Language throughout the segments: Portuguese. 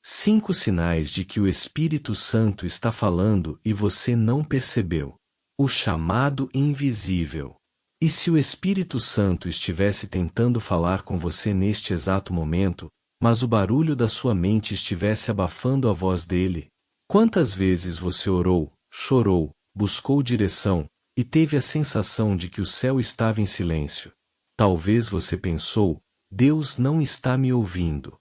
5 sinais de que o Espírito Santo está falando e você não percebeu. O chamado invisível. E se o Espírito Santo estivesse tentando falar com você neste exato momento, mas o barulho da sua mente estivesse abafando a voz dele? Quantas vezes você orou, chorou, buscou direção, e teve a sensação de que o céu estava em silêncio? Talvez você pensou, Deus não está me ouvindo.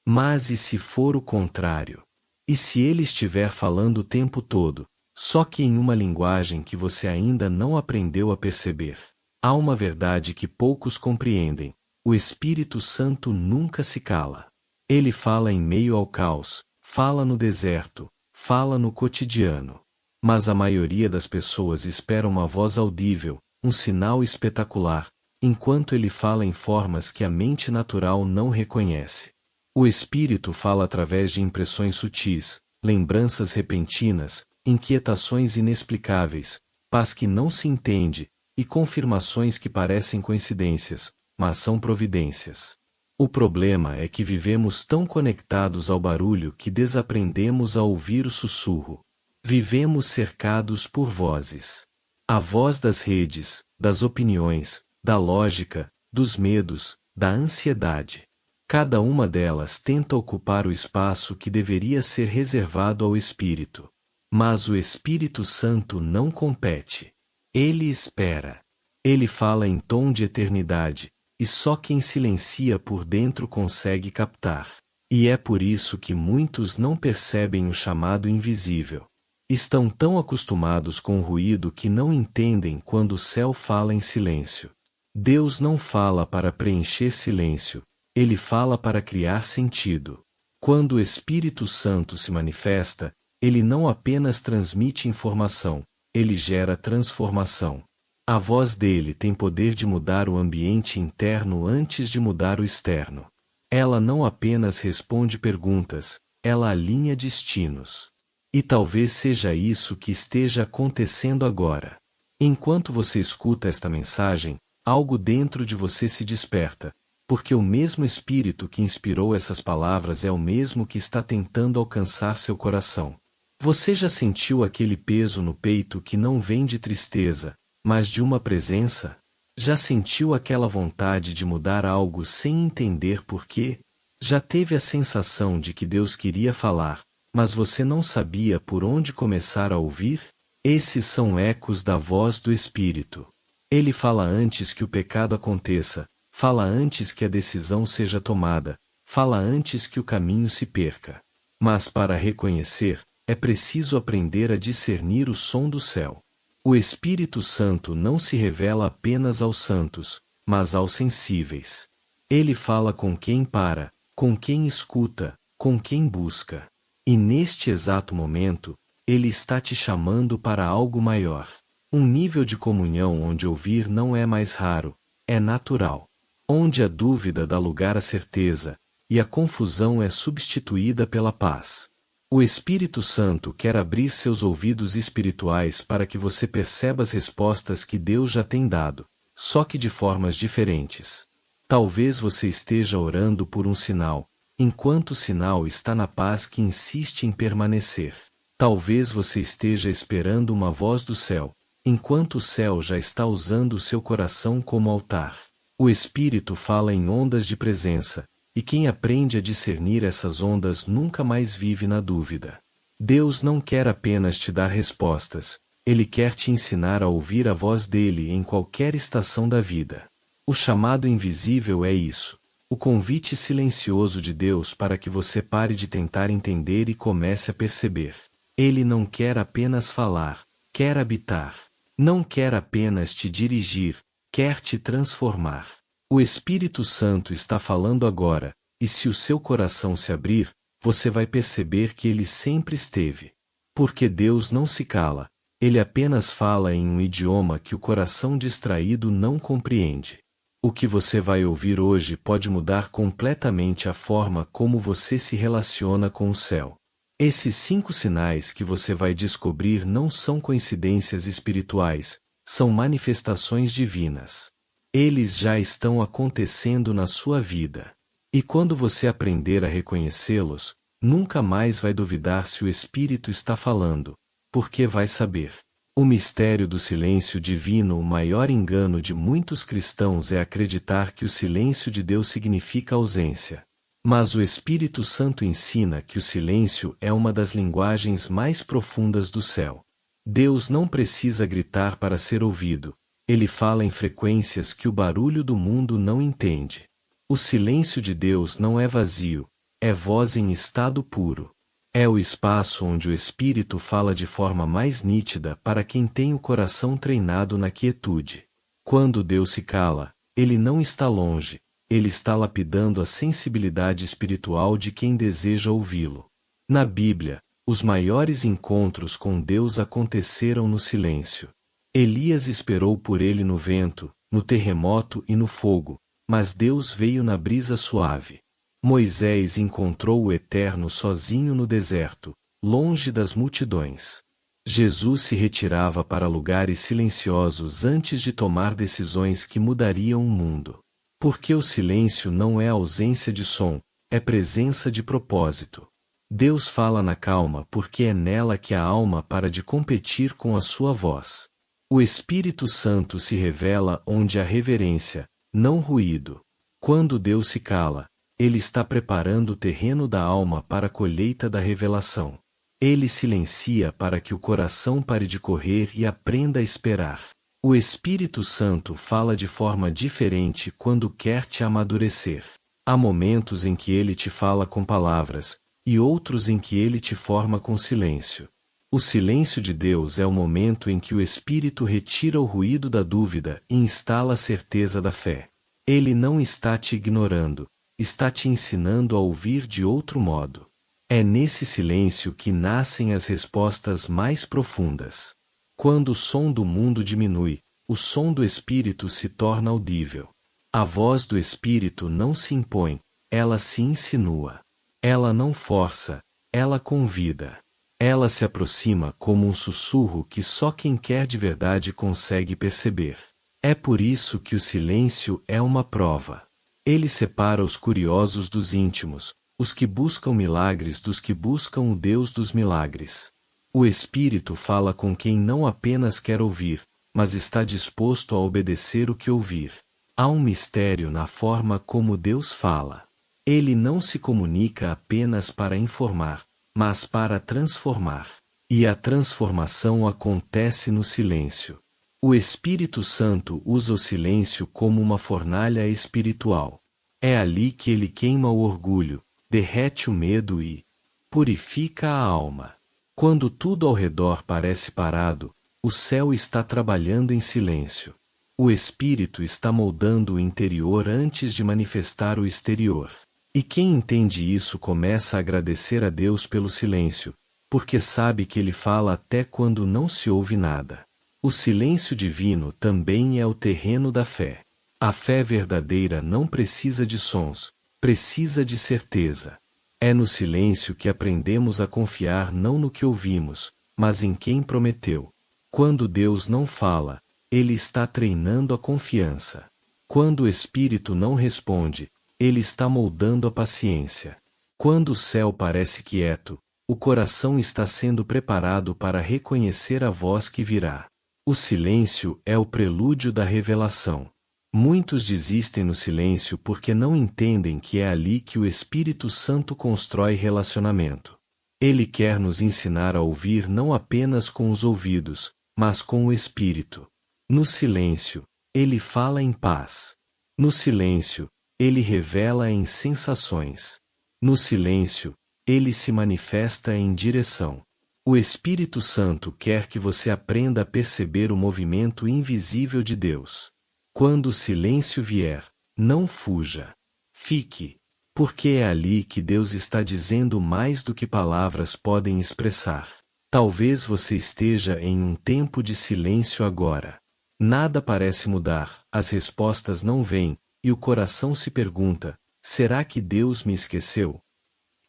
Mas e se for o contrário? E se ele estiver falando o tempo todo, só que em uma linguagem que você ainda não aprendeu a perceber? Há uma verdade que poucos compreendem: o Espírito Santo nunca se cala. Ele fala em meio ao caos, fala no deserto, fala no cotidiano. Mas a maioria das pessoas espera uma voz audível, um sinal espetacular, enquanto ele fala em formas que a mente natural não reconhece. O Espírito fala através de impressões sutis, lembranças repentinas, inquietações inexplicáveis, paz que não se entende, e confirmações que parecem coincidências, mas são providências. O problema é que vivemos tão conectados ao barulho que desaprendemos a ouvir o sussurro. Vivemos cercados por vozes. A voz das redes, das opiniões, da lógica, dos medos, da ansiedade. Cada uma delas tenta ocupar o espaço que deveria ser reservado ao Espírito. Mas o Espírito Santo não compete. Ele espera. Ele fala em tom de eternidade, e só quem silencia por dentro consegue captar. E é por isso que muitos não percebem o chamado invisível. Estão tão acostumados com o ruído que não entendem quando o céu fala em silêncio. Deus não fala para preencher silêncio. Ele fala para criar sentido. Quando o Espírito Santo se manifesta, ele não apenas transmite informação, ele gera transformação. A voz dele tem poder de mudar o ambiente interno antes de mudar o externo. Ela não apenas responde perguntas, ela alinha destinos. E talvez seja isso que esteja acontecendo agora. Enquanto você escuta esta mensagem, algo dentro de você se desperta. Porque o mesmo Espírito que inspirou essas palavras é o mesmo que está tentando alcançar seu coração. Você já sentiu aquele peso no peito que não vem de tristeza, mas de uma presença? Já sentiu aquela vontade de mudar algo sem entender por quê? Já teve a sensação de que Deus queria falar, mas você não sabia por onde começar a ouvir? Esses são ecos da voz do Espírito. Ele fala antes que o pecado aconteça. Fala antes que a decisão seja tomada, fala antes que o caminho se perca. Mas para reconhecer, é preciso aprender a discernir o som do céu. O Espírito Santo não se revela apenas aos santos, mas aos sensíveis. Ele fala com quem para, com quem escuta, com quem busca. E neste exato momento, ele está te chamando para algo maior. Um nível de comunhão onde ouvir não é mais raro, é natural. Onde a dúvida dá lugar à certeza, e a confusão é substituída pela paz. O Espírito Santo quer abrir seus ouvidos espirituais para que você perceba as respostas que Deus já tem dado, só que de formas diferentes. Talvez você esteja orando por um sinal, enquanto o sinal está na paz que insiste em permanecer. Talvez você esteja esperando uma voz do céu, enquanto o céu já está usando o seu coração como altar. O Espírito fala em ondas de presença, e quem aprende a discernir essas ondas nunca mais vive na dúvida. Deus não quer apenas te dar respostas, Ele quer te ensinar a ouvir a voz dele em qualquer estação da vida. O chamado invisível é isso, o convite silencioso de Deus para que você pare de tentar entender e comece a perceber. Ele não quer apenas falar, quer habitar. Não quer apenas te dirigir, quer te transformar. O Espírito Santo está falando agora, e se o seu coração se abrir, você vai perceber que ele sempre esteve. Porque Deus não se cala, ele apenas fala em um idioma que o coração distraído não compreende. O que você vai ouvir hoje pode mudar completamente a forma como você se relaciona com o céu. Esses 5 sinais que você vai descobrir não são coincidências espirituais, são manifestações divinas. Eles já estão acontecendo na sua vida. E quando você aprender a reconhecê-los, Nunca mais vai duvidar se o Espírito está falando, porque vai saber. O mistério do silêncio divino. O maior engano de muitos cristãos é acreditar que o silêncio de Deus significa ausência. Mas o Espírito Santo ensina que o silêncio é uma das linguagens mais profundas do céu. Deus não precisa gritar para ser ouvido, ele fala em frequências que o barulho do mundo não entende. O silêncio de Deus não é vazio, é voz em estado puro. É o espaço onde o Espírito fala de forma mais nítida para quem tem o coração treinado na quietude. Quando Deus se cala, ele não está longe, ele está lapidando a sensibilidade espiritual de quem deseja ouvi-lo. Na Bíblia, os maiores encontros com Deus aconteceram no silêncio. Elias esperou por ele no vento, no terremoto e no fogo, mas Deus veio na brisa suave. Moisés encontrou o Eterno sozinho no deserto, longe das multidões. Jesus se retirava para lugares silenciosos antes de tomar decisões que mudariam o mundo. Porque o silêncio não é ausência de som, é presença de propósito. Deus fala na calma porque é nela que a alma para de competir com a sua voz. O Espírito Santo se revela onde há reverência, não ruído. Quando Deus se cala, ele está preparando o terreno da alma para a colheita da revelação. Ele silencia para que o coração pare de correr e aprenda a esperar. O Espírito Santo fala de forma diferente quando quer te amadurecer. Há momentos em que ele te fala com palavras, e outros em que ele te forma com silêncio. O silêncio de Deus é o momento em que o Espírito retira o ruído da dúvida e instala a certeza da fé. Ele não está te ignorando, está te ensinando a ouvir de outro modo. É nesse silêncio que nascem as respostas mais profundas. Quando o som do mundo diminui, o som do Espírito se torna audível. A voz do Espírito não se impõe, ela se insinua. Ela não força, ela convida. Ela se aproxima como um sussurro que só quem quer de verdade consegue perceber. É por isso que o silêncio é uma prova. Ele separa os curiosos dos íntimos, os que buscam milagres dos que buscam o Deus dos milagres. O Espírito fala com quem não apenas quer ouvir, mas está disposto a obedecer o que ouvir. Há um mistério na forma como Deus fala. Ele não se comunica apenas para informar, mas para transformar. E a transformação acontece no silêncio. O Espírito Santo usa o silêncio como uma fornalha espiritual. É ali que ele queima o orgulho, derrete o medo e purifica a alma. Quando tudo ao redor parece parado, o céu está trabalhando em silêncio. O Espírito está moldando o interior antes de manifestar o exterior. E quem entende isso começa a agradecer a Deus pelo silêncio, porque sabe que ele fala até quando não se ouve nada. O silêncio divino também é o terreno da fé. A fé verdadeira não precisa de sons, precisa de certeza. É no silêncio que aprendemos a confiar não no que ouvimos, mas em quem prometeu. Quando Deus não fala, ele está treinando a confiança. Quando o Espírito não responde, ele está moldando a paciência. Quando o céu parece quieto, o coração está sendo preparado para reconhecer a voz que virá. O silêncio é o prelúdio da revelação. Muitos desistem no silêncio porque não entendem que é ali que o Espírito Santo constrói relacionamento. Ele quer nos ensinar a ouvir não apenas com os ouvidos, mas com o Espírito. No silêncio, ele fala em paz. No silêncio, ele revela em sensações. No silêncio, ele se manifesta em direção. O Espírito Santo quer que você aprenda a perceber o movimento invisível de Deus. Quando o silêncio vier, não fuja. Fique, porque é ali que Deus está dizendo mais do que palavras podem expressar. Talvez você esteja em um tempo de silêncio agora. Nada parece mudar, as respostas não vêm, e o coração se pergunta: será que Deus me esqueceu?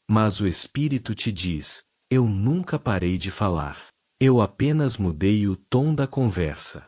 Mas o Espírito te diz: eu nunca parei de falar. Eu apenas mudei o tom da conversa.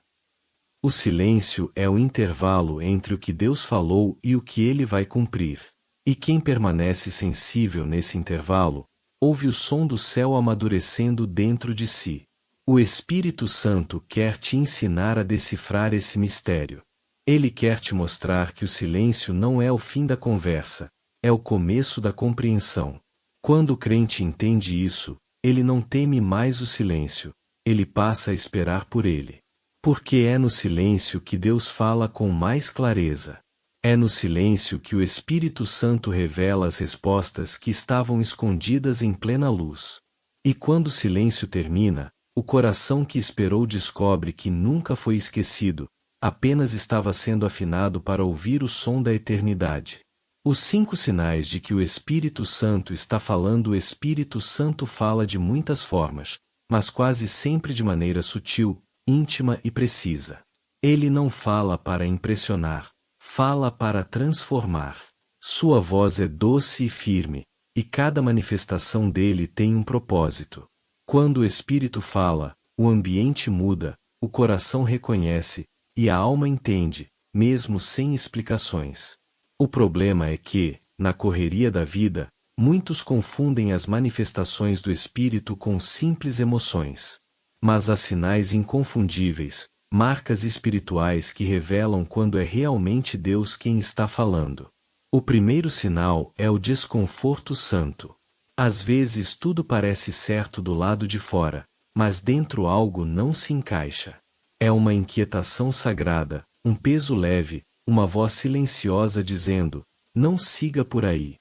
O silêncio é o intervalo entre o que Deus falou e o que ele vai cumprir. E quem permanece sensível nesse intervalo, ouve o som do céu amadurecendo dentro de si. O Espírito Santo quer te ensinar a decifrar esse mistério. Ele quer te mostrar que o silêncio não é o fim da conversa, é o começo da compreensão. Quando o crente entende isso, ele não teme mais o silêncio, ele passa a esperar por ele. Porque é no silêncio que Deus fala com mais clareza. É no silêncio que o Espírito Santo revela as respostas que estavam escondidas em plena luz. E quando o silêncio termina, o coração que esperou descobre que nunca foi esquecido, apenas estava sendo afinado para ouvir o som da eternidade. Os 5 sinais de que o Espírito Santo está falando. O Espírito Santo fala de muitas formas, mas quase sempre de maneira sutil, íntima e precisa. Ele não fala para impressionar, fala para transformar. Sua voz é doce e firme, e cada manifestação dele tem um propósito. Quando o Espírito fala, o ambiente muda, o coração reconhece, e a alma entende, mesmo sem explicações. O problema é que, na correria da vida, muitos confundem as manifestações do Espírito com simples emoções. Mas há sinais inconfundíveis, marcas espirituais que revelam quando é realmente Deus quem está falando. O primeiro sinal é o desconforto santo. Às vezes tudo parece certo do lado de fora, mas dentro algo não se encaixa. É uma inquietação sagrada, um peso leve, uma voz silenciosa dizendo: não siga por aí.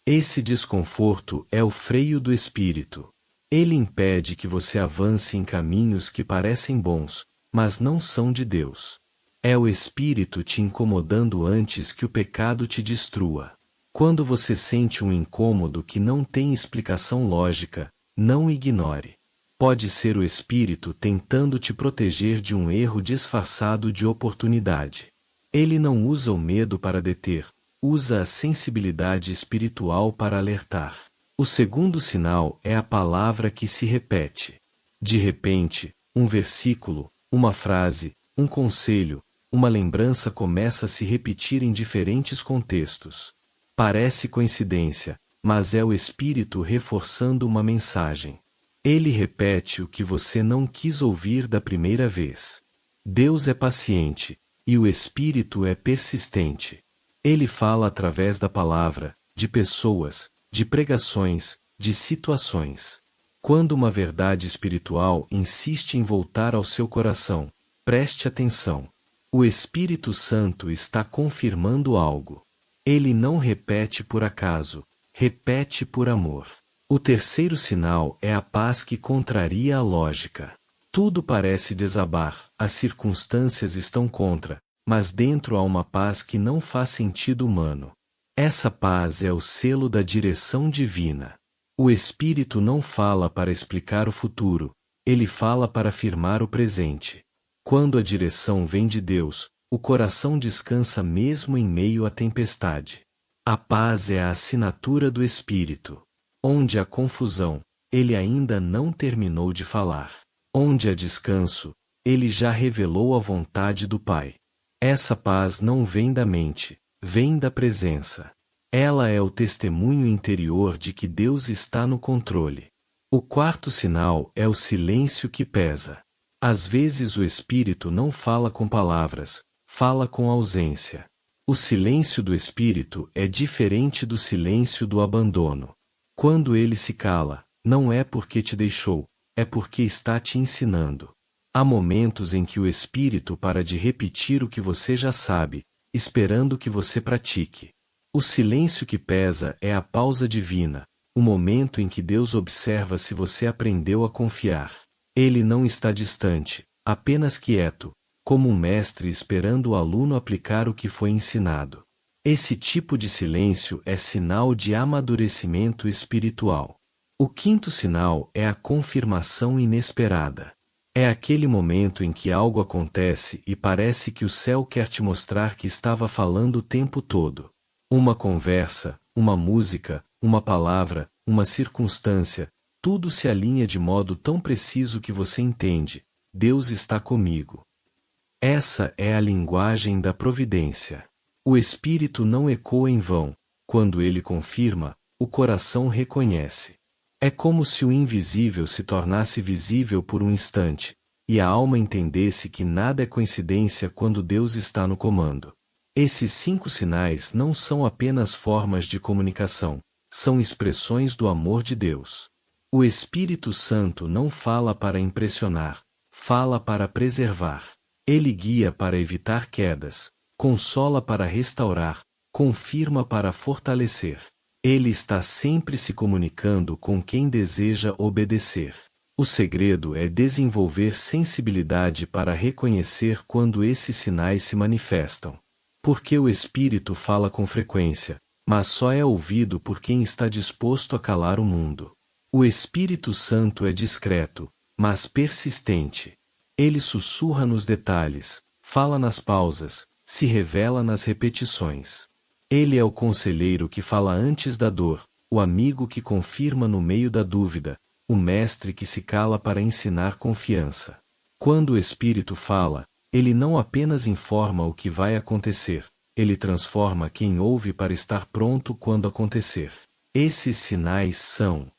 Esse desconforto é o freio do Espírito. Ele impede que você avance em caminhos que parecem bons, mas não são de Deus. É o Espírito te incomodando antes que o pecado te destrua. Quando você sente um incômodo que não tem explicação lógica, não ignore. Pode ser o Espírito tentando te proteger de um erro disfarçado de oportunidade. Ele não usa o medo para deter, usa a sensibilidade espiritual para alertar. O segundo sinal é a palavra que se repete. De repente, um versículo, uma frase, um conselho, uma lembrança começa a se repetir em diferentes contextos. Parece coincidência, mas é o Espírito reforçando uma mensagem. Ele repete o que você não quis ouvir da primeira vez. Deus é paciente, e o Espírito é persistente. Ele fala através da palavra, de pessoas, de pregações, de situações. Quando uma verdade espiritual insiste em voltar ao seu coração, preste atenção. O Espírito Santo está confirmando algo. Ele não repete por acaso, repete por amor. O terceiro sinal é a paz que contraria a lógica. Tudo parece desabar, as circunstâncias estão contra, mas dentro há uma paz que não faz sentido humano. Essa paz é o selo da direção divina. O Espírito não fala para explicar o futuro, ele fala para afirmar o presente. Quando a direção vem de Deus, o coração descansa mesmo em meio à tempestade. A paz é a assinatura do Espírito. Onde há confusão, ele ainda não terminou de falar. Onde há descanso, ele já revelou a vontade do Pai. Essa paz não vem da mente, vem da presença. Ela é o testemunho interior de que Deus está no controle. O quarto sinal é o silêncio que pesa. Às vezes o Espírito não fala com palavras, fala com ausência. O silêncio do Espírito é diferente do silêncio do abandono. Quando ele se cala, não é porque te deixou, é porque está te ensinando. Há momentos em que o Espírito para de repetir o que você já sabe, esperando que você pratique. O silêncio que pesa é a pausa divina, o momento em que Deus observa se você aprendeu a confiar. Ele não está distante, apenas quieto, como um mestre esperando o aluno aplicar o que foi ensinado. Esse tipo de silêncio é sinal de amadurecimento espiritual. O quinto sinal é a confirmação inesperada. É aquele momento em que algo acontece e parece que o céu quer te mostrar que estava falando o tempo todo. Uma conversa, uma música, uma palavra, uma circunstância, tudo se alinha de modo tão preciso que você entende: Deus está comigo. Essa é a linguagem da providência. O Espírito não ecoa em vão, quando ele confirma, o coração reconhece. É como se o invisível se tornasse visível por um instante, e a alma entendesse que nada é coincidência quando Deus está no comando. Esses 5 sinais não são apenas formas de comunicação, são expressões do amor de Deus. O Espírito Santo não fala para impressionar, fala para preservar. Ele guia para evitar quedas, consola para restaurar, confirma para fortalecer. Ele está sempre se comunicando com quem deseja obedecer. O segredo é desenvolver sensibilidade para reconhecer quando esses sinais se manifestam. Porque o Espírito fala com frequência, mas só é ouvido por quem está disposto a calar o mundo. O Espírito Santo é discreto, mas persistente. Ele sussurra nos detalhes, fala nas pausas, se revela nas repetições. Ele é o conselheiro que fala antes da dor, o amigo que confirma no meio da dúvida, o mestre que se cala para ensinar confiança. Quando o Espírito fala, ele não apenas informa o que vai acontecer, ele transforma quem ouve para estar pronto quando acontecer. Esses sinais são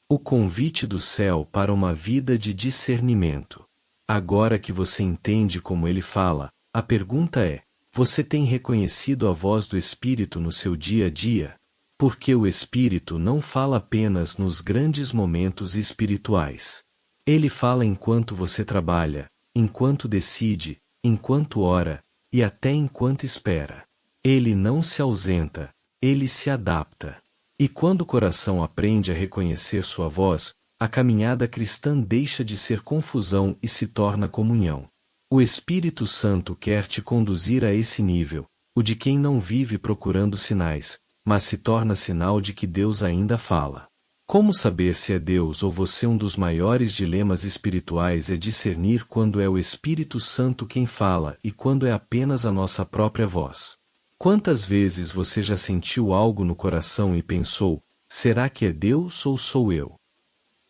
o convite do céu para uma vida de discernimento. Agora que você entende como ele fala, a pergunta é: você tem reconhecido a voz do Espírito no seu dia a dia? Porque o Espírito não fala apenas nos grandes momentos espirituais. Ele fala enquanto você trabalha, enquanto decide, enquanto ora, e até enquanto espera. Ele não se ausenta, ele se adapta. E quando o coração aprende a reconhecer sua voz, a caminhada cristã deixa de ser confusão e se torna comunhão. O Espírito Santo quer te conduzir a esse nível, o de quem não vive procurando sinais, mas se torna sinal de que Deus ainda fala. Como saber se é Deus ou você? Um dos maiores dilemas espirituais é discernir quando é o Espírito Santo quem fala e quando é apenas a nossa própria voz. Quantas vezes você já sentiu algo no coração e pensou: será que é Deus ou sou eu?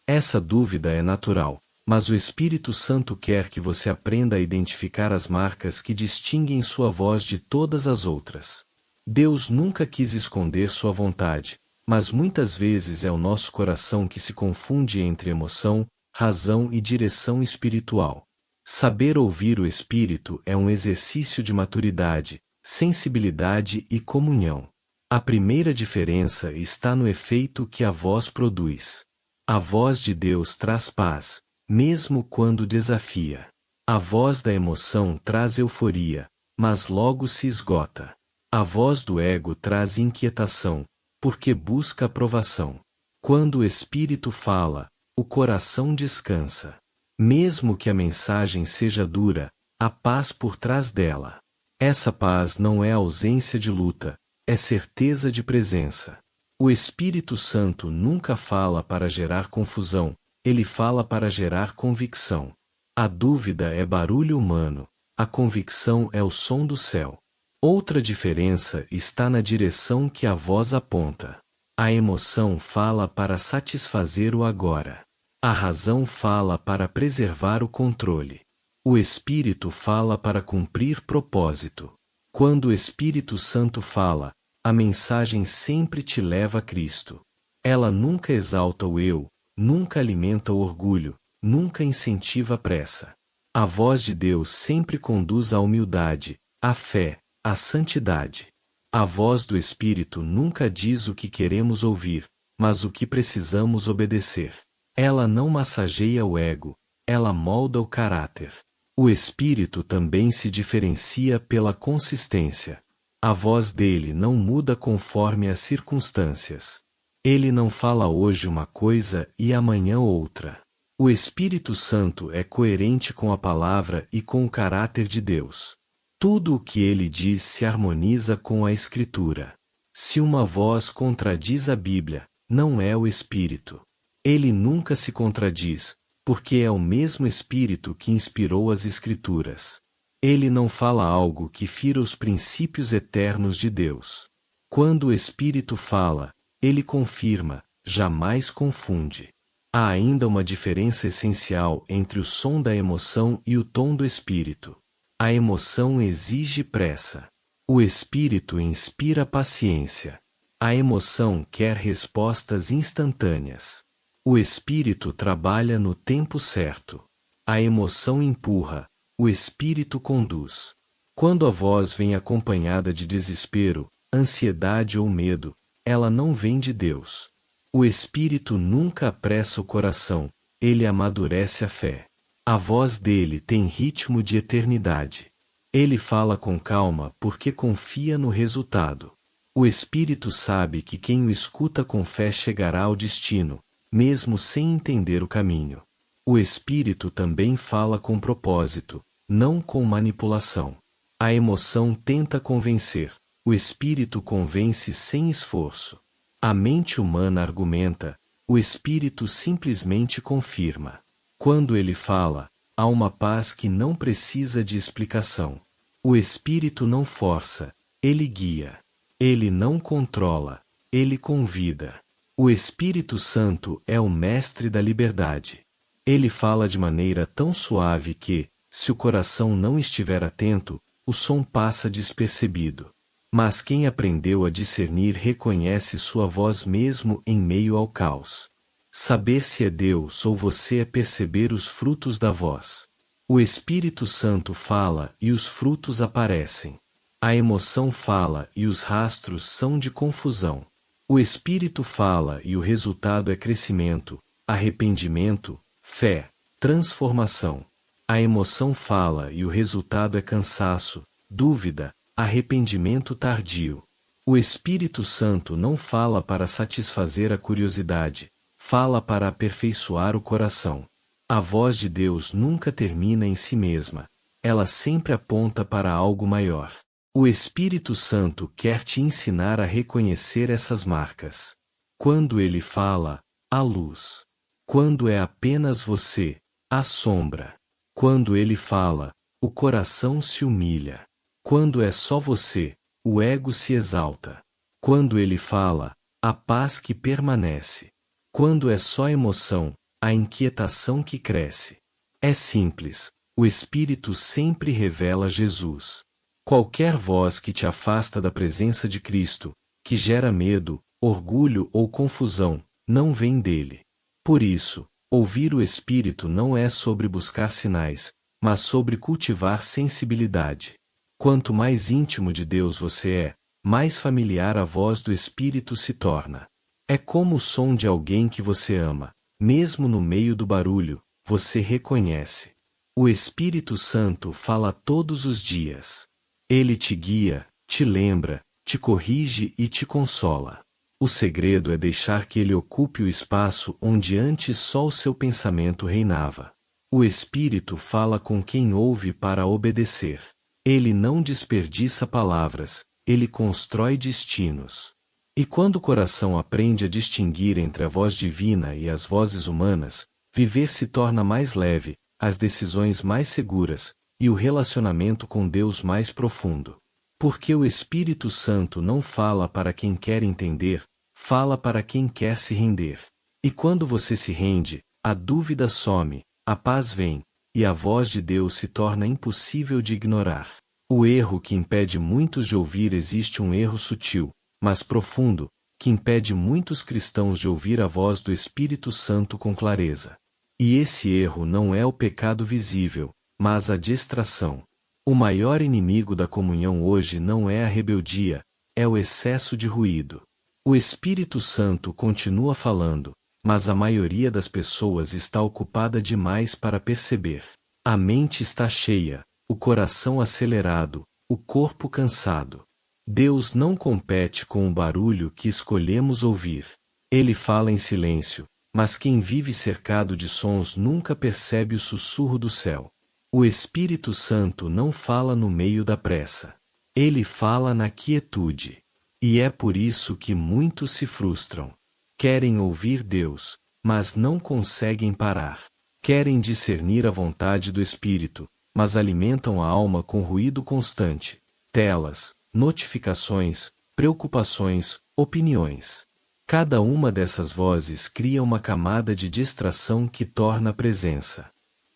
Essa dúvida é natural, mas o Espírito Santo quer que você aprenda a identificar as marcas que distinguem sua voz de todas as outras. Deus nunca quis esconder sua vontade, mas muitas vezes é o nosso coração que se confunde entre emoção, razão e direção espiritual. Saber ouvir o Espírito é um exercício de maturidade, sensibilidade e comunhão. A primeira diferença está no efeito que a voz produz. A voz de Deus traz paz, mesmo quando desafia. A voz da emoção traz euforia, mas logo se esgota. A voz do ego traz inquietação, porque busca aprovação. Quando o Espírito fala, o coração descansa. Mesmo que a mensagem seja dura, há paz por trás dela. Essa paz não é ausência de luta, é certeza de presença. O Espírito Santo nunca fala para gerar confusão, ele fala para gerar convicção. A dúvida é barulho humano, a convicção é o som do céu. Outra diferença está na direção que a voz aponta. A emoção fala para satisfazer o agora. A razão fala para preservar o controle. O Espírito fala para cumprir propósito. Quando o Espírito Santo fala, a mensagem sempre te leva a Cristo. Ela nunca exalta o eu, nunca alimenta o orgulho, nunca incentiva a pressa. A voz de Deus sempre conduz à humildade, à fé, à santidade. A voz do Espírito nunca diz o que queremos ouvir, mas o que precisamos obedecer. Ela não massageia o ego, ela molda o caráter. O Espírito também se diferencia pela consistência. A voz dele não muda conforme as circunstâncias. Ele não fala hoje uma coisa e amanhã outra. O Espírito Santo é coerente com a palavra e com o caráter de Deus. Tudo o que ele diz se harmoniza com a Escritura. Se uma voz contradiz a Bíblia, não é o Espírito. Ele nunca se contradiz, porque é o mesmo Espírito que inspirou as Escrituras. Ele não fala algo que fira os princípios eternos de Deus. Quando o Espírito fala, ele confirma, jamais confunde. Há ainda uma diferença essencial entre o som da emoção e o tom do Espírito. A emoção exige pressa. O Espírito inspira paciência. A emoção quer respostas instantâneas. O espírito trabalha no tempo certo. A emoção empurra, o espírito conduz. Quando a voz vem acompanhada de desespero, ansiedade ou medo, ela não vem de Deus. O espírito nunca apressa o coração, ele amadurece a fé. A voz dele tem ritmo de eternidade. Ele fala com calma porque confia no resultado. O espírito sabe que quem o escuta com fé chegará ao destino, mesmo sem entender o caminho. O espírito também fala com propósito, não com manipulação. A emoção tenta convencer, o espírito convence sem esforço. A mente humana argumenta, o espírito simplesmente confirma. Quando ele fala, há uma paz que não precisa de explicação. O espírito não força, ele guia. Ele não controla, ele convida. O Espírito Santo é o mestre da liberdade. Ele fala de maneira tão suave que, se o coração não estiver atento, o som passa despercebido. Mas quem aprendeu a discernir reconhece sua voz mesmo em meio ao caos. Saber se é Deus ou você é perceber os frutos da voz. O Espírito Santo fala e os frutos aparecem. A emoção fala e os rastros são de confusão. O Espírito fala e o resultado é crescimento, arrependimento, fé, transformação. A emoção fala e o resultado é cansaço, dúvida, arrependimento tardio. O Espírito Santo não fala para satisfazer a curiosidade, fala para aperfeiçoar o coração. A voz de Deus nunca termina em si mesma, ela sempre aponta para algo maior. O Espírito Santo quer te ensinar a reconhecer essas marcas. Quando ele fala, há luz. Quando é apenas você, há sombra. Quando ele fala, o coração se humilha. Quando é só você, o ego se exalta. Quando ele fala, a paz que permanece. Quando é só emoção, a inquietação que cresce. É simples, o Espírito sempre revela Jesus. Qualquer voz que te afasta da presença de Cristo, que gera medo, orgulho ou confusão, não vem dele. Por isso, ouvir o Espírito não é sobre buscar sinais, mas sobre cultivar sensibilidade. Quanto mais íntimo de Deus você é, mais familiar a voz do Espírito se torna. É como o som de alguém que você ama, mesmo no meio do barulho, você reconhece. O Espírito Santo fala todos os dias. Ele te guia, te lembra, te corrige e te consola. O segredo é deixar que ele ocupe o espaço onde antes só o seu pensamento reinava. O Espírito fala com quem ouve para obedecer. Ele não desperdiça palavras, ele constrói destinos. E quando o coração aprende a distinguir entre a voz divina e as vozes humanas, viver se torna mais leve, as decisões mais seguras, e o relacionamento com Deus mais profundo. Porque o Espírito Santo não fala para quem quer entender, fala para quem quer se render. E quando você se rende, a dúvida some, a paz vem, e a voz de Deus se torna impossível de ignorar. O erro que impede muitos de ouvir existe um erro sutil, mas profundo, que impede muitos cristãos de ouvir a voz do Espírito Santo com clareza. E esse erro não é o pecado visível, mas a distração. O maior inimigo da comunhão hoje não é a rebeldia, é o excesso de ruído. O Espírito Santo continua falando, mas a maioria das pessoas está ocupada demais para perceber. A mente está cheia, o coração acelerado, o corpo cansado. Deus não compete com o barulho que escolhemos ouvir. Ele fala em silêncio, mas quem vive cercado de sons nunca percebe o sussurro do céu. O Espírito Santo não fala no meio da pressa. Ele fala na quietude. E é por isso que muitos se frustram. Querem ouvir Deus, mas não conseguem parar. Querem discernir a vontade do Espírito, mas alimentam a alma com ruído constante, telas, notificações, preocupações, opiniões. Cada uma dessas vozes cria uma camada de distração que torna a presença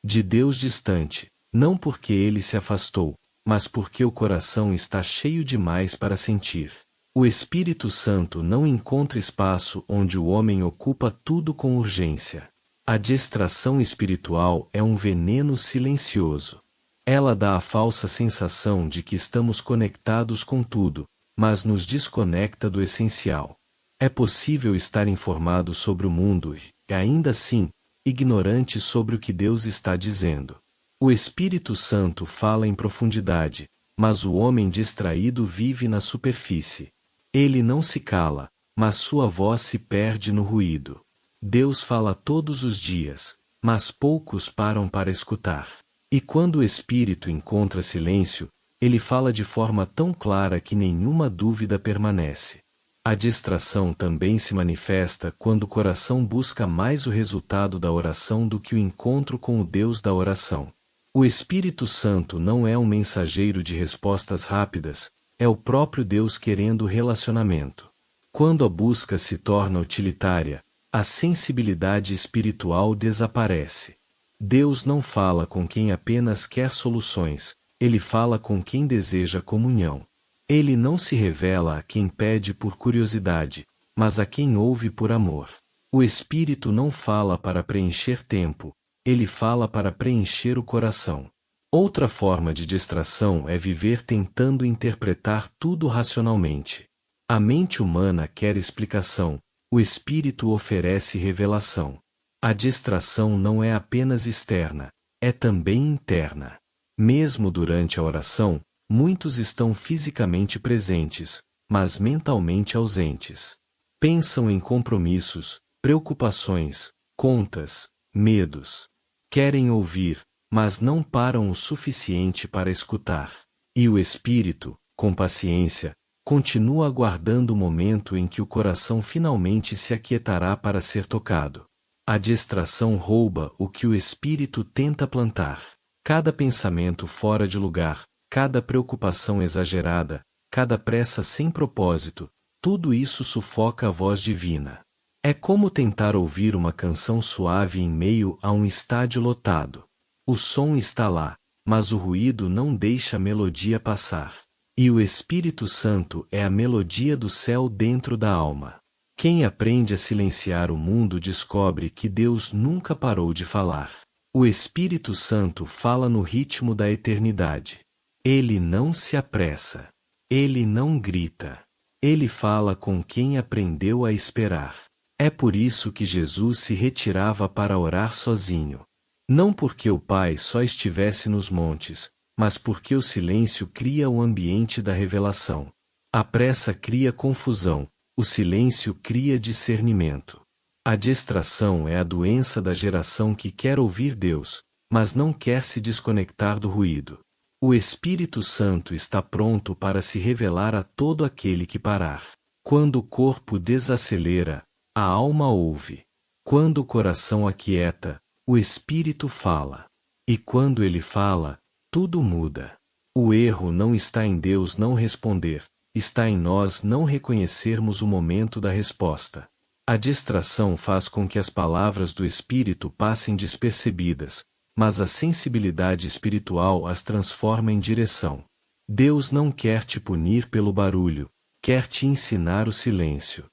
de Deus distante, não porque ele se afastou, mas porque o coração está cheio demais para sentir. O Espírito Santo não encontra espaço onde o homem ocupa tudo com urgência. A distração espiritual é um veneno silencioso. Ela dá a falsa sensação de que estamos conectados com tudo, mas nos desconecta do essencial. É possível estar informado sobre o mundo e, ainda assim, ignorante sobre o que Deus está dizendo. O Espírito Santo fala em profundidade, mas o homem distraído vive na superfície. Ele não se cala, mas sua voz se perde no ruído. Deus fala todos os dias, mas poucos param para escutar. E quando o Espírito encontra silêncio, ele fala de forma tão clara que nenhuma dúvida permanece. A distração também se manifesta quando o coração busca mais o resultado da oração do que o encontro com o Deus da oração. O Espírito Santo não é um mensageiro de respostas rápidas, é o próprio Deus querendo relacionamento. Quando a busca se torna utilitária, a sensibilidade espiritual desaparece. Deus não fala com quem apenas quer soluções, ele fala com quem deseja comunhão. Ele não se revela a quem pede por curiosidade, mas a quem ouve por amor. O Espírito não fala para preencher tempo, ele fala para preencher o coração. Outra forma de distração é viver tentando interpretar tudo racionalmente. A mente humana quer explicação, o Espírito oferece revelação. A distração não é apenas externa, é também interna. Mesmo durante a oração, muitos estão fisicamente presentes, mas mentalmente ausentes. Pensam em compromissos, preocupações, contas, medos. Querem ouvir, mas não param o suficiente para escutar. E o Espírito, com paciência, continua aguardando o momento em que o coração finalmente se aquietará para ser tocado. A distração rouba o que o Espírito tenta plantar. Cada pensamento fora de lugar, cada preocupação exagerada, cada pressa sem propósito, tudo isso sufoca a voz divina. É como tentar ouvir uma canção suave em meio a um estádio lotado. O som está lá, mas o ruído não deixa a melodia passar. E o Espírito Santo é a melodia do céu dentro da alma. Quem aprende a silenciar o mundo descobre que Deus nunca parou de falar. O Espírito Santo fala no ritmo da eternidade. Ele não se apressa. Ele não grita. Ele fala com quem aprendeu a esperar. É por isso que Jesus se retirava para orar sozinho. Não porque o Pai só estivesse nos montes, mas porque o silêncio cria o ambiente da revelação. A pressa cria confusão, o silêncio cria discernimento. A distração é a doença da geração que quer ouvir Deus, mas não quer se desconectar do ruído. O Espírito Santo está pronto para se revelar a todo aquele que parar. Quando o corpo desacelera, a alma ouve. Quando o coração aquieta, o Espírito fala. E quando ele fala, tudo muda. O erro não está em Deus não responder, está em nós não reconhecermos o momento da resposta. A distração faz com que as palavras do Espírito passem despercebidas, mas a sensibilidade espiritual as transforma em direção. Deus não quer te punir pelo barulho, quer te ensinar o silêncio.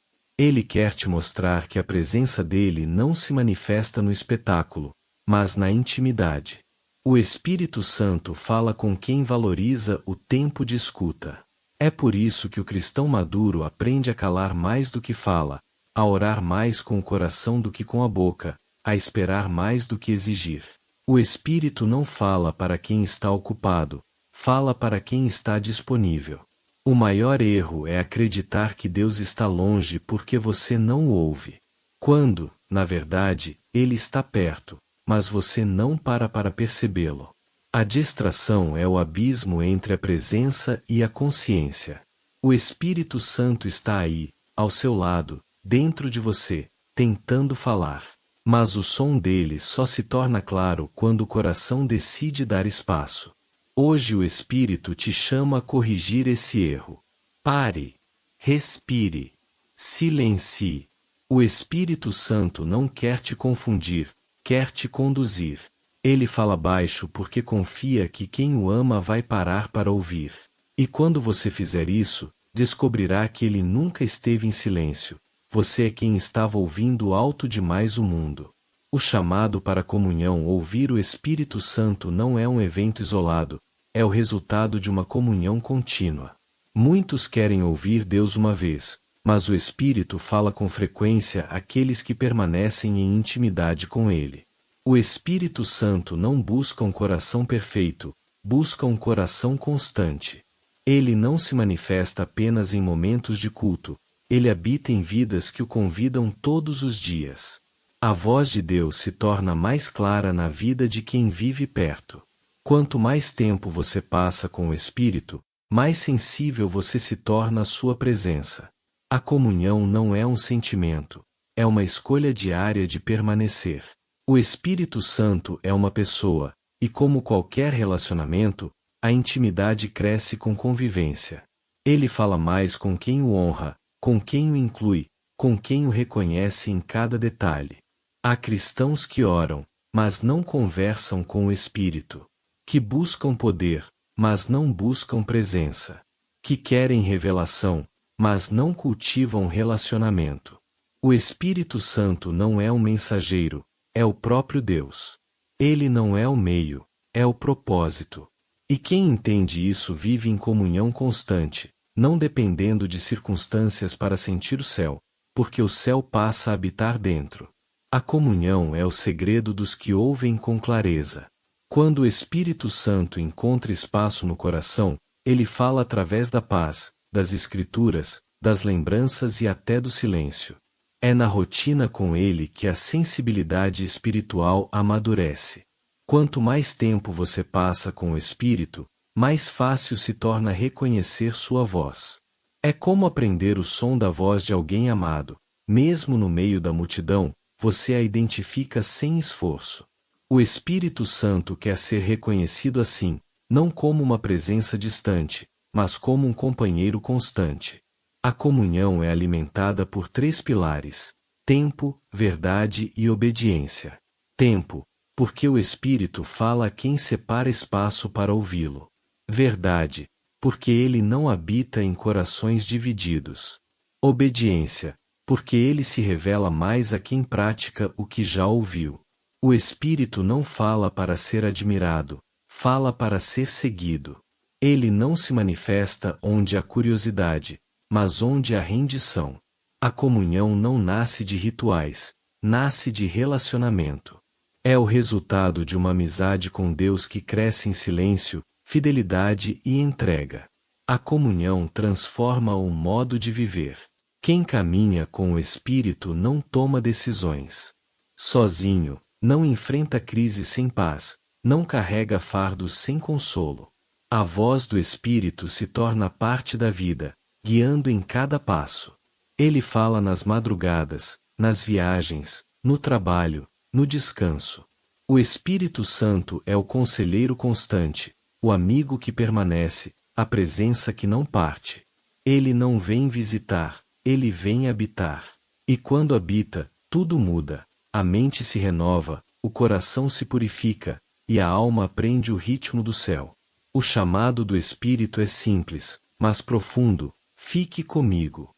Ele quer te mostrar que a presença dele não se manifesta no espetáculo, mas na intimidade. O Espírito Santo fala com quem valoriza o tempo de escuta. É por isso que o cristão maduro aprende a calar mais do que fala, a orar mais com o coração do que com a boca, a esperar mais do que exigir. O Espírito não fala para quem está ocupado, fala para quem está disponível. O maior erro é acreditar que Deus está longe porque você não o ouve. Quando, na verdade, Ele está perto, mas você não para percebê-lo. A distração é o abismo entre a presença e a consciência. O Espírito Santo está aí, ao seu lado, dentro de você, tentando falar. Mas o som dele só se torna claro quando o coração decide dar espaço. Hoje o Espírito te chama a corrigir esse erro. Pare. Respire. Silencie. O Espírito Santo não quer te confundir, quer te conduzir. Ele fala baixo porque confia que quem o ama vai parar para ouvir. E quando você fizer isso, descobrirá que ele nunca esteve em silêncio. Você é quem estava ouvindo alto demais o mundo. O chamado para a comunhão, ouvir o Espírito Santo, não é um evento isolado, é o resultado de uma comunhão contínua. Muitos querem ouvir Deus uma vez, mas o Espírito fala com frequência àqueles que permanecem em intimidade com Ele. O Espírito Santo não busca um coração perfeito, busca um coração constante. Ele não se manifesta apenas em momentos de culto, ele habita em vidas que o convidam todos os dias. A voz de Deus se torna mais clara na vida de quem vive perto. Quanto mais tempo você passa com o Espírito, mais sensível você se torna à sua presença. A comunhão não é um sentimento, é uma escolha diária de permanecer. O Espírito Santo é uma pessoa, e como qualquer relacionamento, a intimidade cresce com convivência. Ele fala mais com quem o honra, com quem o inclui, com quem o reconhece em cada detalhe. Há cristãos que oram, mas não conversam com o Espírito. Que buscam poder, mas não buscam presença. Que querem revelação, mas não cultivam relacionamento. O Espírito Santo não é um mensageiro, é o próprio Deus. Ele não é o meio, é o propósito. E quem entende isso vive em comunhão constante, não dependendo de circunstâncias para sentir o céu, porque o céu passa a habitar dentro. A comunhão é o segredo dos que ouvem com clareza. Quando o Espírito Santo encontra espaço no coração, ele fala através da paz, das Escrituras, das lembranças e até do silêncio. É na rotina com ele que a sensibilidade espiritual amadurece. Quanto mais tempo você passa com o Espírito, mais fácil se torna reconhecer sua voz. É como aprender o som da voz de alguém amado. Mesmo no meio da multidão, você a identifica sem esforço. O Espírito Santo quer ser reconhecido assim, não como uma presença distante, mas como um companheiro constante. A comunhão é alimentada por 3 pilares: tempo, verdade e obediência. Tempo, porque o Espírito fala a quem separa espaço para ouvi-lo. Verdade, porque ele não habita em corações divididos. Obediência, porque ele se revela mais a quem pratica o que já ouviu. O Espírito não fala para ser admirado, fala para ser seguido. Ele não se manifesta onde há curiosidade, mas onde há rendição. A comunhão não nasce de rituais, nasce de relacionamento. É o resultado de uma amizade com Deus que cresce em silêncio, fidelidade e entrega. A comunhão transforma o modo de viver. Quem caminha com o Espírito não toma decisões sozinho, não enfrenta crises sem paz, não carrega fardos sem consolo. A voz do Espírito se torna parte da vida, guiando em cada passo. Ele fala nas madrugadas, nas viagens, no trabalho, no descanso. O Espírito Santo é o conselheiro constante, o amigo que permanece, a presença que não parte. Ele não vem visitar, ele vem habitar. E quando habita, tudo muda. A mente se renova, o coração se purifica, e a alma aprende o ritmo do céu. O chamado do Espírito é simples, mas profundo: fique comigo.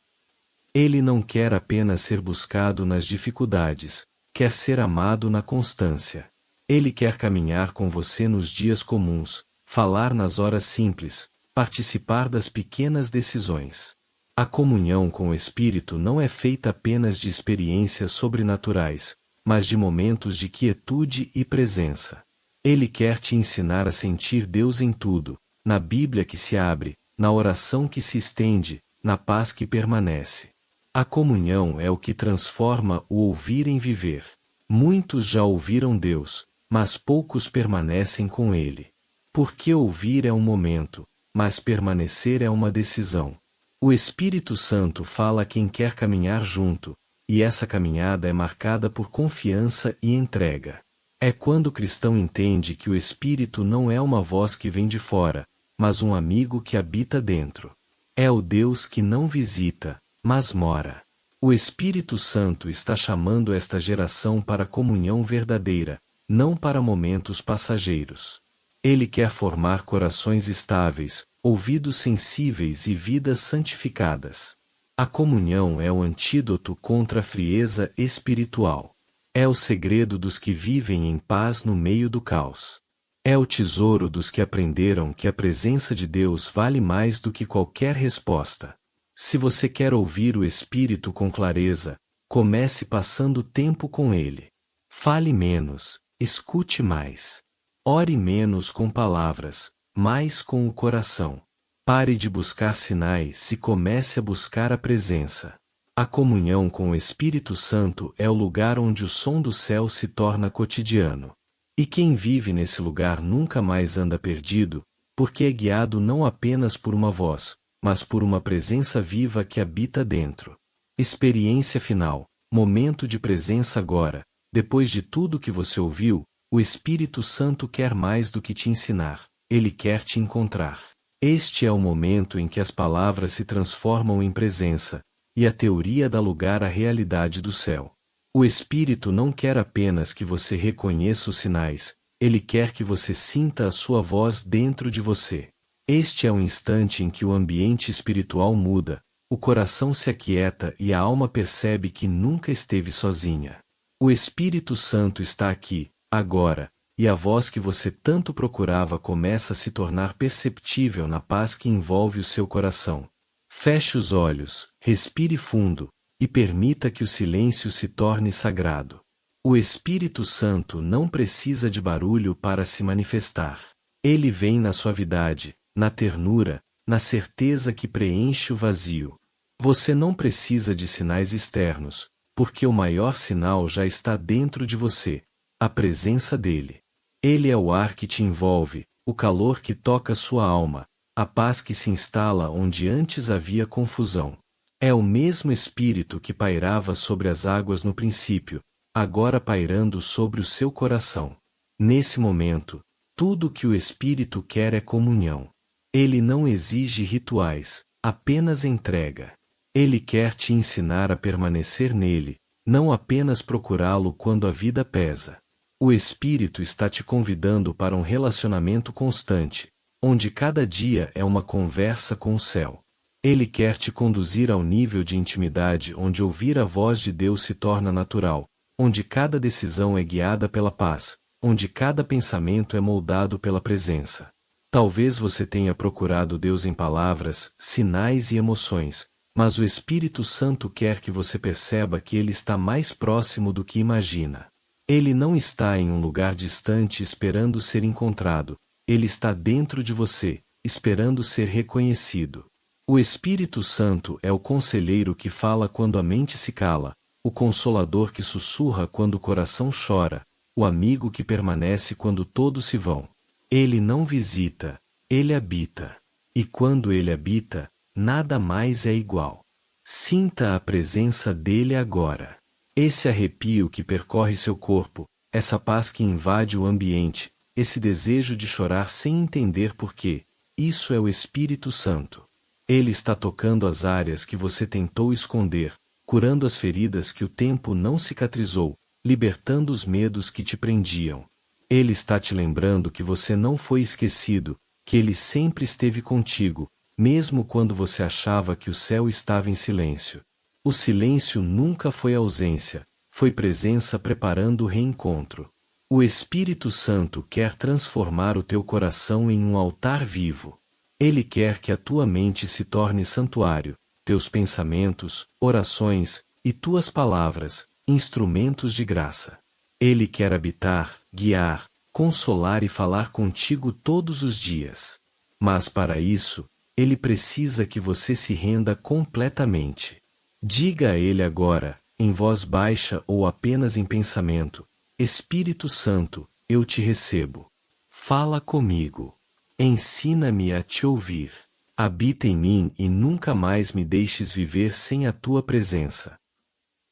Ele não quer apenas ser buscado nas dificuldades, quer ser amado na constância. Ele quer caminhar com você nos dias comuns, falar nas horas simples, participar das pequenas decisões. A comunhão com o Espírito não é feita apenas de experiências sobrenaturais, mas de momentos de quietude e presença. Ele quer te ensinar a sentir Deus em tudo, na Bíblia que se abre, na oração que se estende, na paz que permanece. A comunhão é o que transforma o ouvir em viver. Muitos já ouviram Deus, mas poucos permanecem com Ele. Porque ouvir é um momento, mas permanecer é uma decisão. O Espírito Santo fala a quem quer caminhar junto, e essa caminhada é marcada por confiança e entrega. É quando o cristão entende que o Espírito não é uma voz que vem de fora, mas um amigo que habita dentro. É o Deus que não visita, mas mora. O Espírito Santo está chamando esta geração para a comunhão verdadeira, não para momentos passageiros. Ele quer formar corações estáveis, ouvidos sensíveis e vidas santificadas. A comunhão é o antídoto contra a frieza espiritual. É o segredo dos que vivem em paz no meio do caos. É o tesouro dos que aprenderam que a presença de Deus vale mais do que qualquer resposta. Se você quer ouvir o Espírito com clareza, comece passando tempo com Ele. Fale menos, escute mais. Ore menos com palavras, mais com o coração. Pare de buscar sinais e comece a buscar a presença. A comunhão com o Espírito Santo é o lugar onde o som do céu se torna cotidiano. E quem vive nesse lugar nunca mais anda perdido, porque é guiado não apenas por uma voz, mas por uma presença viva que habita dentro. Experiência final, momento de presença agora. Depois de tudo que você ouviu, o Espírito Santo quer mais do que te ensinar, ele quer te encontrar. Este é o momento em que as palavras se transformam em presença, e a teoria dá lugar à realidade do céu. O Espírito não quer apenas que você reconheça os sinais, ele quer que você sinta a sua voz dentro de você. Este é o instante em que o ambiente espiritual muda, o coração se aquieta e a alma percebe que nunca esteve sozinha. O Espírito Santo está aqui, agora, e a voz que você tanto procurava começa a se tornar perceptível na paz que envolve o seu coração. Feche os olhos, respire fundo, e permita que o silêncio se torne sagrado. O Espírito Santo não precisa de barulho para se manifestar. Ele vem na suavidade, na ternura, na certeza que preenche o vazio. Você não precisa de sinais externos, porque o maior sinal já está dentro de você, a presença dele. Ele é o ar que te envolve, o calor que toca sua alma, a paz que se instala onde antes havia confusão. É o mesmo Espírito que pairava sobre as águas no princípio, agora pairando sobre o seu coração. Nesse momento, tudo que o Espírito quer é comunhão. Ele não exige rituais, apenas entrega. Ele quer te ensinar a permanecer nele, não apenas procurá-lo quando a vida pesa. O Espírito está te convidando para um relacionamento constante, onde cada dia é uma conversa com o céu. Ele quer te conduzir ao nível de intimidade onde ouvir a voz de Deus se torna natural, onde cada decisão é guiada pela paz, onde cada pensamento é moldado pela presença. Talvez você tenha procurado Deus em palavras, sinais e emoções, mas o Espírito Santo quer que você perceba que Ele está mais próximo do que imagina. Ele não está em um lugar distante esperando ser encontrado, ele está dentro de você, esperando ser reconhecido. O Espírito Santo é o conselheiro que fala quando a mente se cala, o consolador que sussurra quando o coração chora, o amigo que permanece quando todos se vão. Ele não visita, ele habita. E quando ele habita, nada mais é igual. Sinta a presença dele agora. Esse arrepio que percorre seu corpo, essa paz que invade o ambiente, esse desejo de chorar sem entender porquê, isso é o Espírito Santo. Ele está tocando as áreas que você tentou esconder, curando as feridas que o tempo não cicatrizou, libertando os medos que te prendiam. Ele está te lembrando que você não foi esquecido, que ele sempre esteve contigo, mesmo quando você achava que o céu estava em silêncio. O silêncio nunca foi ausência, foi presença preparando o reencontro. O Espírito Santo quer transformar o teu coração em um altar vivo. Ele quer que a tua mente se torne santuário, teus pensamentos, orações, e tuas palavras, instrumentos de graça. Ele quer habitar, guiar, consolar e falar contigo todos os dias. Mas para isso, ele precisa que você se renda completamente. Diga a ele agora, em voz baixa ou apenas em pensamento: Espírito Santo, eu te recebo. Fala comigo. Ensina-me a te ouvir. Habita em mim e nunca mais me deixes viver sem a tua presença.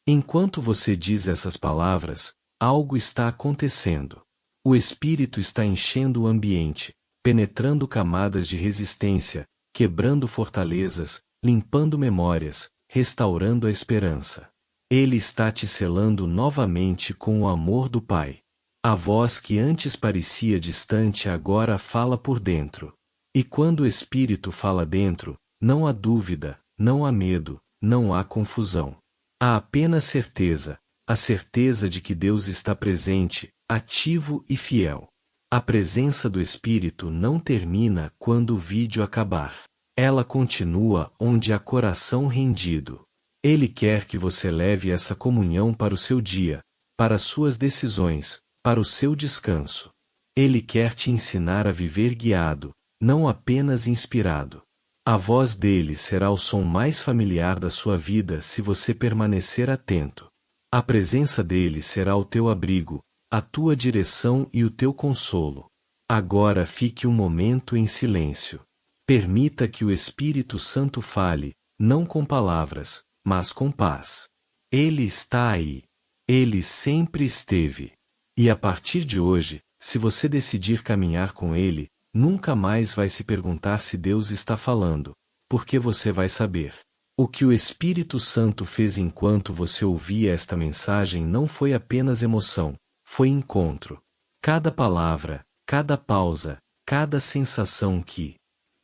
Enquanto você diz essas palavras, algo está acontecendo. O Espírito está enchendo o ambiente, penetrando camadas de resistência, quebrando fortalezas, limpando memórias, restaurando a esperança. Ele está te selando novamente com o amor do Pai. A voz que antes parecia distante agora fala por dentro. E quando o Espírito fala dentro, não há dúvida, não há medo, não há confusão. Há apenas certeza, a certeza de que Deus está presente, ativo e fiel. A presença do Espírito não termina quando o vídeo acabar. Ela continua onde há coração rendido. Ele quer que você leve essa comunhão para o seu dia, para suas decisões, para o seu descanso. Ele quer te ensinar a viver guiado, não apenas inspirado. A voz dele será o som mais familiar da sua vida se você permanecer atento. A presença dele será o teu abrigo, a tua direção e o teu consolo. Agora fique um momento em silêncio. Permita que o Espírito Santo fale, não com palavras, mas com paz. Ele está aí. Ele sempre esteve. E a partir de hoje, se você decidir caminhar com ele, nunca mais vai se perguntar se Deus está falando, porque você vai saber. O que o Espírito Santo fez enquanto você ouvia esta mensagem não foi apenas emoção, foi encontro. Cada palavra, cada pausa, cada sensação que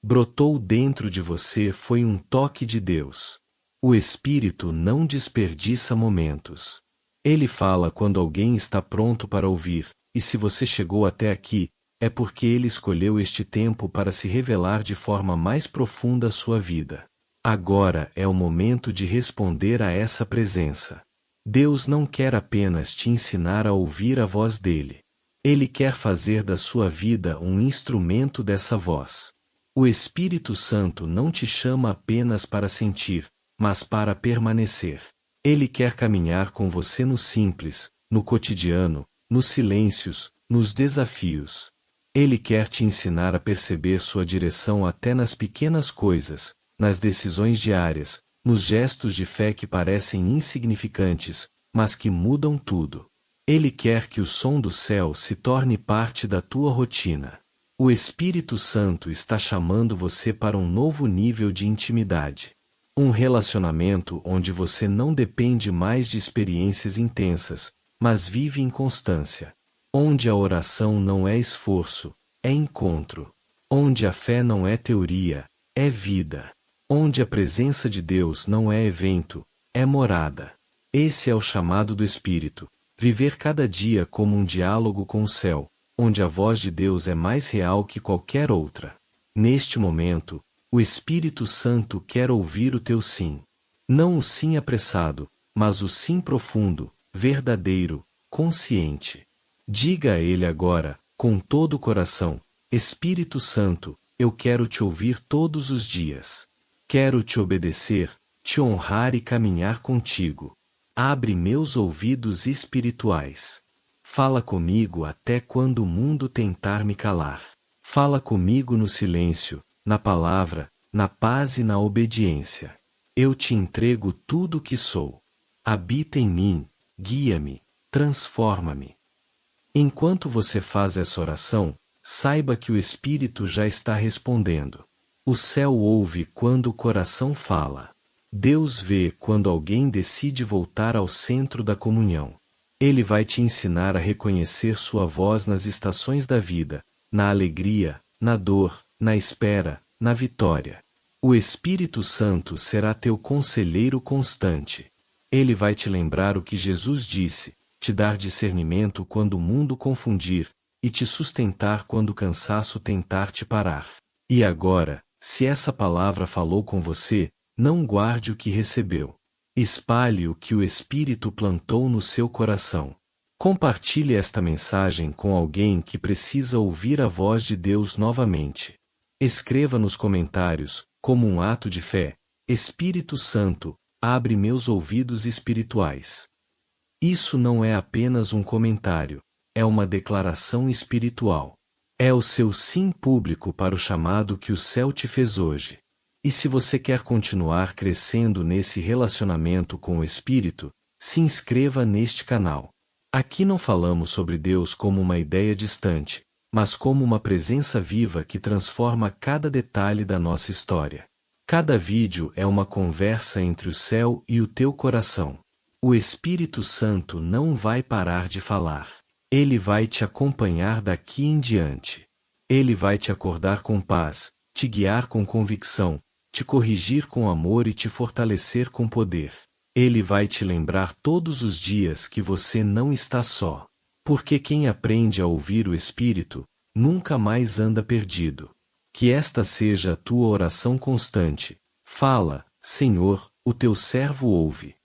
brotou dentro de você foi um toque de Deus. O Espírito não desperdiça momentos. Ele fala quando alguém está pronto para ouvir, e se você chegou até aqui, é porque ele escolheu este tempo para se revelar de forma mais profunda à sua vida. Agora é o momento de responder a essa presença. Deus não quer apenas te ensinar a ouvir a voz dele. Ele quer fazer da sua vida um instrumento dessa voz. O Espírito Santo não te chama apenas para sentir, mas para permanecer. Ele quer caminhar com você no simples, no cotidiano, nos silêncios, nos desafios. Ele quer te ensinar a perceber sua direção até nas pequenas coisas, nas decisões diárias, nos gestos de fé que parecem insignificantes, mas que mudam tudo. Ele quer que o som do céu se torne parte da tua rotina. O Espírito Santo está chamando você para um novo nível de intimidade. Um relacionamento onde você não depende mais de experiências intensas, mas vive em constância. Onde a oração não é esforço, é encontro. Onde a fé não é teoria, é vida. Onde a presença de Deus não é evento, é morada. Esse é o chamado do Espírito, viver cada dia como um diálogo com o céu, onde a voz de Deus é mais real que qualquer outra. Neste momento, o Espírito Santo quer ouvir o teu sim. Não o sim apressado, mas o sim profundo, verdadeiro, consciente. Diga a ele agora, com todo o coração: Espírito Santo, eu quero te ouvir todos os dias. Quero te obedecer, te honrar e caminhar contigo. Abre meus ouvidos espirituais. Fala comigo até quando o mundo tentar me calar. Fala comigo no silêncio, na palavra, na paz e na obediência. Eu te entrego tudo o que sou. Habita em mim, guia-me, transforma-me. Enquanto você faz essa oração, saiba que o Espírito já está respondendo. O céu ouve quando o coração fala. Deus vê quando alguém decide voltar ao centro da comunhão. Ele vai te ensinar a reconhecer sua voz nas estações da vida, na alegria, na dor, na espera, na vitória. O Espírito Santo será teu conselheiro constante. Ele vai te lembrar o que Jesus disse, te dar discernimento quando o mundo confundir, e te sustentar quando o cansaço tentar te parar. E agora, se essa palavra falou com você, não guarde o que recebeu. Espalhe o que o Espírito plantou no seu coração. Compartilhe esta mensagem com alguém que precisa ouvir a voz de Deus novamente. Escreva nos comentários, como um ato de fé: Espírito Santo, abre meus ouvidos espirituais. Isso não é apenas um comentário, é uma declaração espiritual. É o seu sim público para o chamado que o céu te fez hoje. E se você quer continuar crescendo nesse relacionamento com o Espírito, se inscreva neste canal. Aqui não falamos sobre Deus como uma ideia distante, mas como uma presença viva que transforma cada detalhe da nossa história. Cada vídeo é uma conversa entre o céu e o teu coração. O Espírito Santo não vai parar de falar. Ele vai te acompanhar daqui em diante. Ele vai te acordar com paz, te guiar com convicção, te corrigir com amor e te fortalecer com poder. Ele vai te lembrar todos os dias que você não está só. Porque quem aprende a ouvir o Espírito, nunca mais anda perdido. Que esta seja a tua oração constante. Fala, Senhor, o teu servo ouve.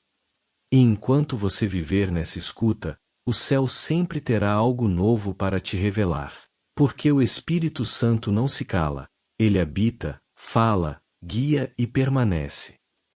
E enquanto você viver nessa escuta, o céu sempre terá algo novo para te revelar. Porque o Espírito Santo não se cala, ele habita, fala, guia e permanece.